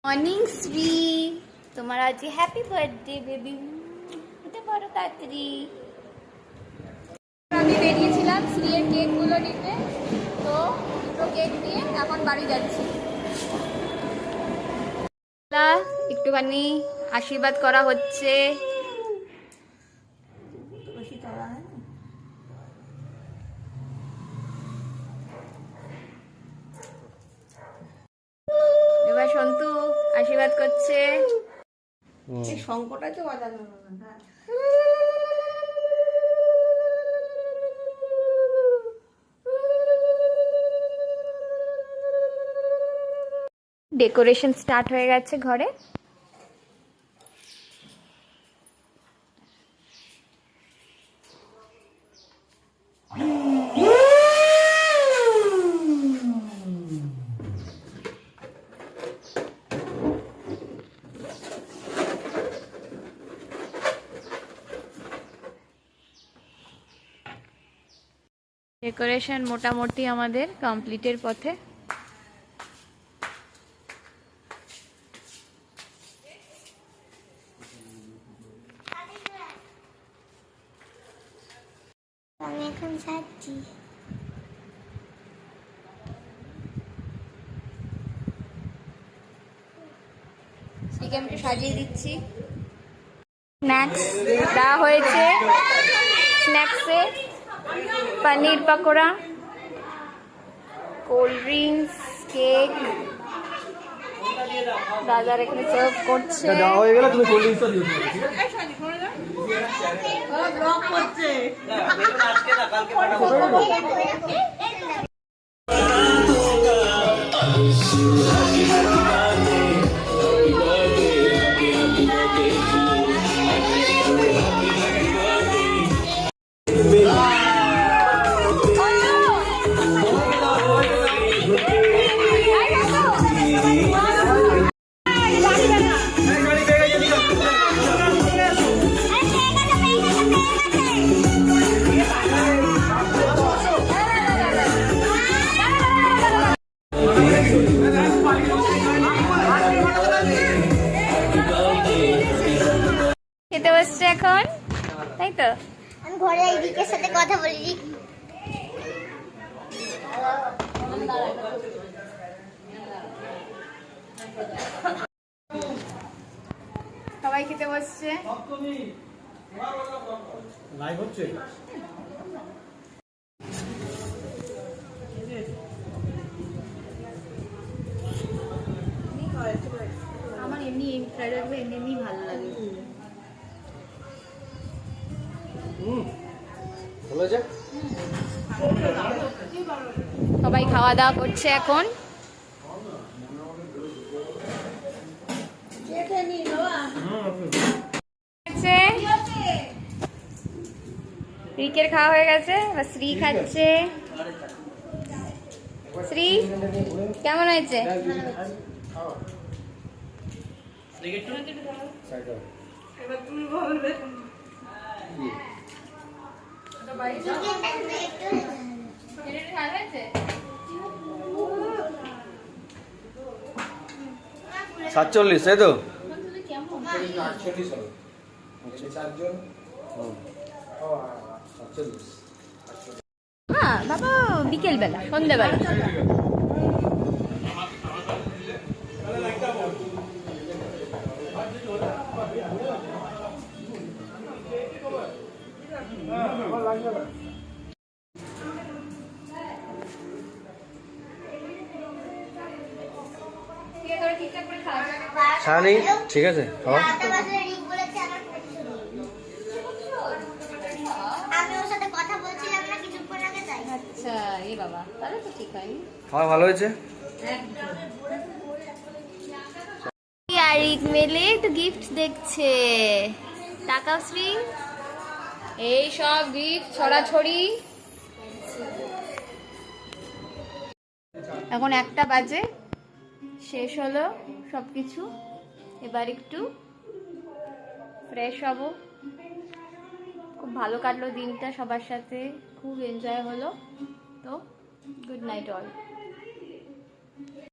Morning Shri, তোমার আজ happy birthday baby, হতে পারো তাড়াতাড়ি। আমি বেরিয়েছিলাম শ্রীয়ের কেকগুলো নিতে, তো দুটো কেক নিয়ে এখন বাড়ি যাচ্ছি। একটুখানি আশীর্বাদ করা হচ্ছে। এবার সন্তু আশীর্বাদ করছে। শঙ্কটাই তো বাজানো না। ডেকোরেশন স্টার্ট হয়ে গেছে ঘরে। ডেকোরেশন মোটামুটি আমাদের কমপ্লিটের পথে। আমি এখন যাচ্ছি। শ্রীকে আমি একটু সাজিয়ে দিচ্ছি। স্ন্যাক্স দেওয়া হয়েছে। স্ন্যাক্সে পনির পকোড়া, কোল্ড ড্রিঙ্কস, কেক। দাদার এখানে সার্ভ করছে। দেওয়া হয়ে গেলে তুমি কোল্ড ড্রিঙ্কসটা দিও, ঠিক আছে? ব্লগ করছে। খেতে বসছে এখন, তাই তো? আমি ঘরে এইদিকের সাথে কথা বলি। সবাই খেতে বসছে। লাইভ হচ্ছে। আমার এমনি ফ্রাইড রাইস এমনি ভালো লাগে। ভালো আছে? সবাই খাওয়া দাওয়া করছে এখন। রিকের খাওয়া হয়ে গেছে, এবার শ্রী খাচ্ছে। শ্রী কেমন হয়েছে? এবার তুমি বলবে। সাতচল্লিশ, তাই তো? হ্যাঁ বাবা, বিকেল বেলা, সন্ধ্যেবেলা। সানি, ঠিক আছে? আমি ওর সাথে কথা বলছিলাম না কিছুক্ষণ আগে, তাই। আচ্ছা, এই বাবা, তাহলে তো ঠিক হয়নি। খাওয়া ভালো হয়েছে। আরিক মেলে একটু গিফট দেখছে। তাকাও শ্রী, এই সব গিফট ছড়াছড়ি। এখন 1টা বাজে, শেষ হলো সবকিছু। এবার একটু ফ্রেশ হব। খুব ভালো কাটলো দিনটা সবার সাথে, খুব এনজয় হলো। তো গুড নাইট অল।